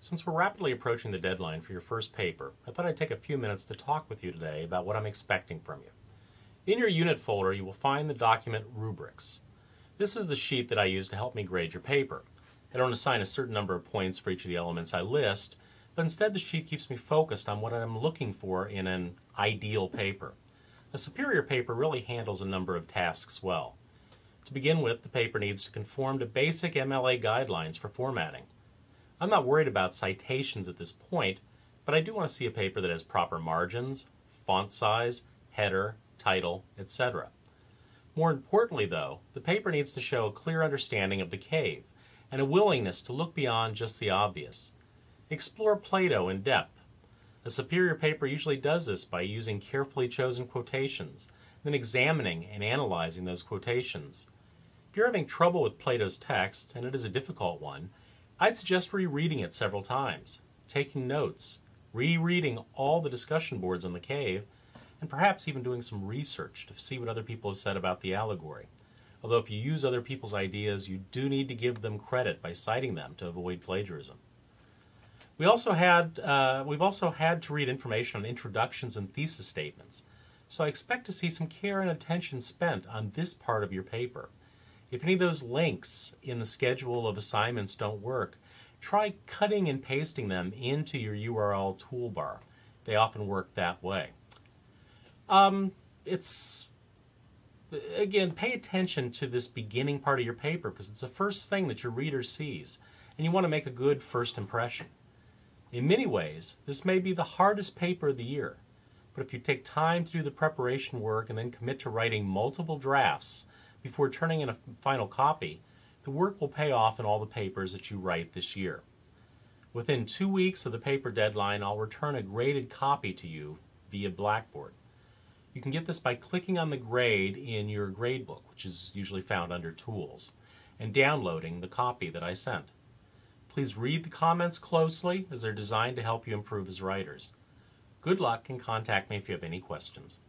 Since we're rapidly approaching the deadline for your first paper, I thought I'd take a few minutes to talk with you today about what I'm expecting from you. In your unit folder, you will find the document Rubrics. This is the sheet that I use to help me grade your paper. I don't assign a certain number of points for each of the elements I list, but instead the sheet keeps me focused on what I'm looking for in an ideal paper. A superior paper really handles a number of tasks well. To begin with, the paper needs to conform to basic MLA guidelines for formatting. I'm not worried about citations at this point, but I do want to see a paper that has proper margins, font size, header, title, etc. More importantly, though, the paper needs to show a clear understanding of the cave and a willingness to look beyond just the obvious. Explore Plato in depth. A superior paper usually does this by using carefully chosen quotations, then examining and analyzing those quotations. If you're having trouble with Plato's text, and it is a difficult one, I'd suggest rereading it several times, taking notes, rereading all the discussion boards on the cave, and perhaps even doing some research to see what other people have said about the allegory. Although if you use other people's ideas, you do need to give them credit by citing them to avoid plagiarism. We've also had to read information on introductions and thesis statements, so I expect to see some care and attention spent on this part of your paper. If any of those links in the schedule of assignments don't work, try cutting and pasting them into your URL toolbar. They often work that way. Again, pay attention to this beginning part of your paper because it's the first thing that your reader sees, and you want to make a good first impression. In many ways, this may be the hardest paper of the year, but if you take time to do the preparation work and then commit to writing multiple drafts before turning in a final copy, the work will pay off in all the papers that you write this year. Within 2 weeks of the paper deadline, I'll return a graded copy to you via Blackboard. You can get this by clicking on the grade in your gradebook, which is usually found under Tools, and downloading the copy that I sent. Please read the comments closely as they're designed to help you improve as writers. Good luck and contact me if you have any questions.